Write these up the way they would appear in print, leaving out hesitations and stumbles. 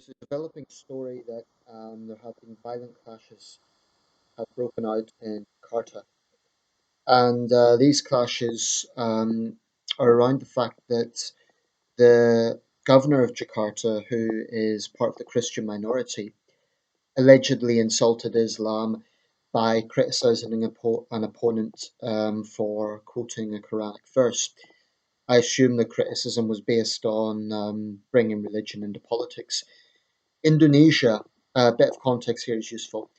There's a developing story that there have been violent clashes have broken out in Jakarta, and these clashes are around the fact that the governor of Jakarta, who is part of the Christian minority, allegedly insulted Islam by criticizing an opponent for quoting a Quranic verse. I assume the criticism was based on bringing religion into politics. Indonesia, a bit of context here is useful.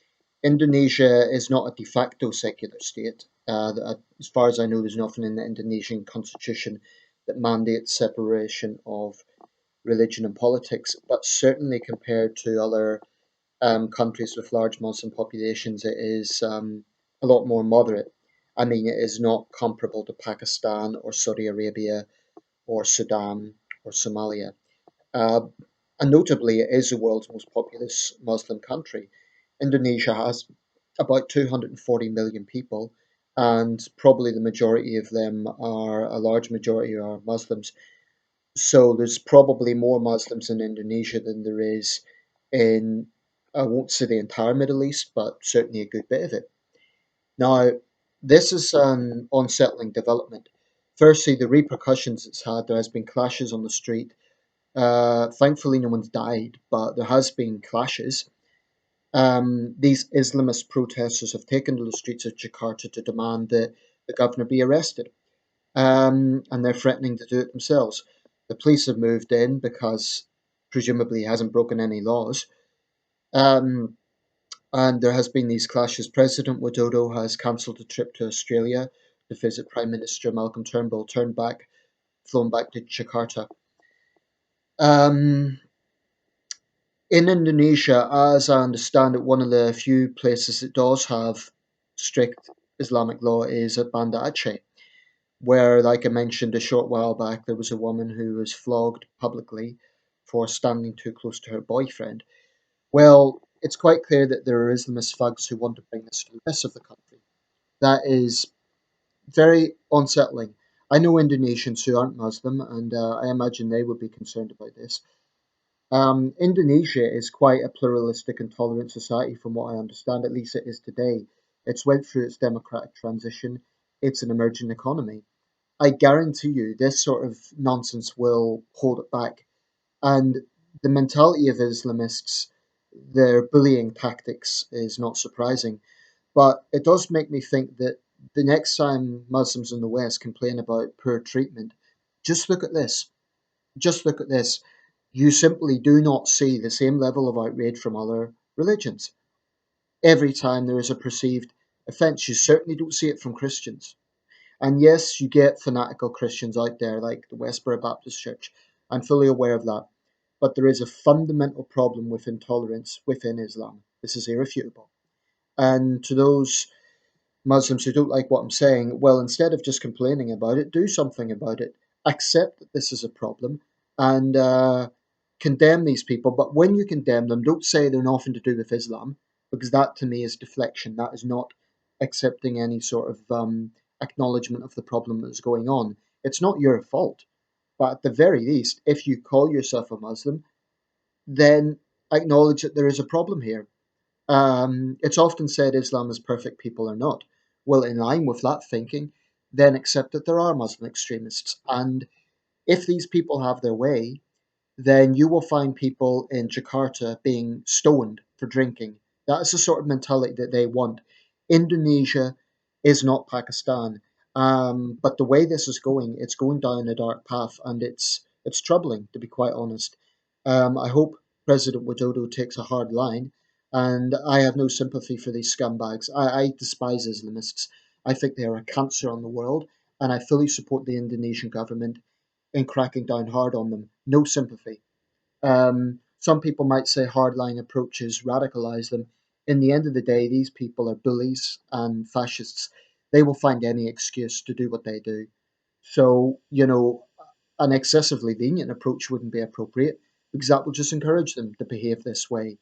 Indonesia is not a de facto secular state. As far as I know, there's nothing in the Indonesian constitution that mandates separation of religion and politics, but certainly compared to other countries with large Muslim populations, it is a lot more moderate. I mean, it is not comparable to Pakistan or Saudi Arabia or Sudan or Somalia. Uh, and notably, it is the world's most populous Muslim country. Indonesia has about 240 million people, and probably the majority of them are, a large majority are Muslims. So there's probably more Muslims in Indonesia than there is in, I won't say the entire Middle East, but certainly a good bit of it. Now, this is an unsettling development. Firstly, the repercussions it's had. There has been clashes on the street. Thankfully, no one's died, but there has been clashes. These Islamist protesters have taken to the streets of Jakarta to demand that the governor be arrested, and they're threatening to do it themselves. The police have moved in because presumably he hasn't broken any laws, um, and there has been these clashes. President Widodo has cancelled a trip to Australia to visit Prime Minister Malcolm Turnbull, flown back to Jakarta. Um, In Indonesia, as I understand it, one of the few places that does have strict Islamic law is at Banda Aceh, where, like I mentioned a short while back, there was a woman who was flogged publicly for standing too close to her boyfriend. Well, it's quite clear that there are Islamist thugs who want to bring this to the rest of the country. That is very unsettling. I know Indonesians who aren't Muslim, and I imagine they would be concerned about this. Indonesia is quite a pluralistic and tolerant society, from what I understand. At least it is today. It's went through its democratic transition. It's an emerging economy. I guarantee you, this sort of nonsense will hold it back. And the mentality of Islamists, their bullying tactics, is not surprising. But it does make me think that the next time Muslims in the West complain about poor treatment, just look at this. Just look at this. You simply do not see the same level of outrage from other religions. Every time there is a perceived offence, you certainly don't see it from Christians. And yes, you get fanatical Christians out there like the Westboro Baptist Church. I'm fully aware of that. But there is a fundamental problem with intolerance within Islam. This is irrefutable. And to those Muslims who don't like what I'm saying, well, instead of just complaining about it, do something about it. Accept that this is a problem and condemn these people. But when you condemn them, don't say they're nothing to do with Islam, because that to me is deflection. That is not accepting any sort of acknowledgement of the problem that is going on. It's not your fault. But at the very least, if you call yourself a Muslim, then acknowledge that there is a problem here. It's often said Islam is perfect, people are not. Well, in line with that thinking, then accept that there are Muslim extremists. And if these people have their way, then you will find people in Jakarta being stoned for drinking. That is the sort of mentality that they want. Indonesia is not Pakistan. But the way this is going, it's going down a dark path, and it's troubling, to be quite honest. I hope President Widodo takes a hard line, and I have no sympathy for these scumbags. I despise Islamists. I think they are a cancer on the world, and I fully support the Indonesian government in cracking down hard on them. No sympathy. Some people might say hardline approaches radicalize them. In the end of the day, these people are bullies and fascists. They will find any excuse to do what they do. So, an excessively lenient approach wouldn't be appropriate because that will just encourage them to behave this way.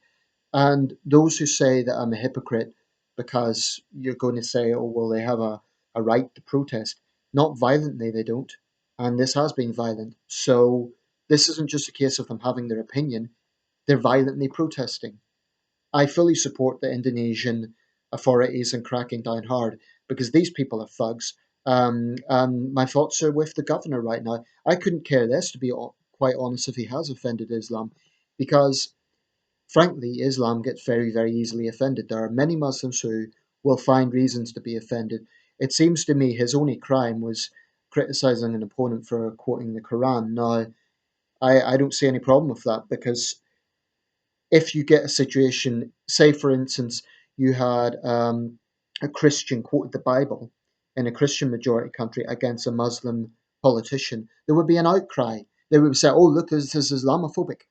And those who say that I'm a hypocrite because you're going to say, oh, well, they have a right to protest. Not violently, they don't. And this has been violent. So this isn't just a case of them having their opinion. they're violently protesting. I fully support the Indonesian authorities in cracking down hard because these people are thugs. And my thoughts are with the governor right now. I couldn't care less, to be quite honest, if he has offended Islam, because frankly, Islam gets very, very easily offended. There are many Muslims who will find reasons to be offended. It seems to me his only crime was criticizing an opponent for quoting the Quran. Now, I don't see any problem with that because if you get a situation, say for instance, you had a Christian quoted the Bible in a Christian majority country against a Muslim politician, there would be an outcry. They would say, "Oh, look, this is Islamophobic."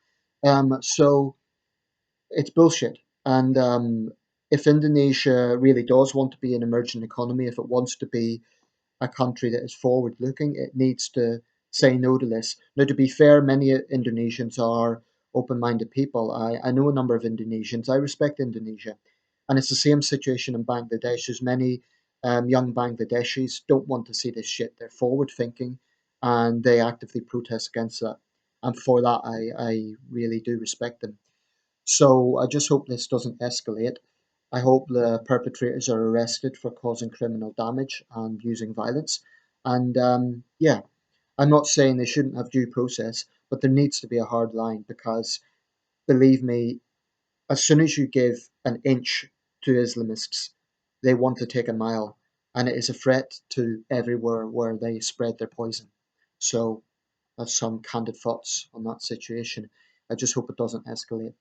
So it's bullshit. And if Indonesia really does want to be an emerging economy, if it wants to be a country that is forward looking, it needs to say no to this. Now, to be fair, many Indonesians are open minded people. I know a number of Indonesians. I respect Indonesia. And it's the same situation in Bangladesh. As many young Bangladeshis don't want to see this shit. They're forward thinking and they actively protest against that. And for that, I really do respect them. So I just hope this doesn't escalate. I hope the perpetrators are arrested for causing criminal damage and using violence. And yeah, I'm not saying they shouldn't have due process, but there needs to be a hard line because, believe me, as soon as you give an inch to Islamists, they want to take a mile. And it is a threat to everywhere where they spread their poison. So that's some candid thoughts on that situation. I just hope it doesn't escalate.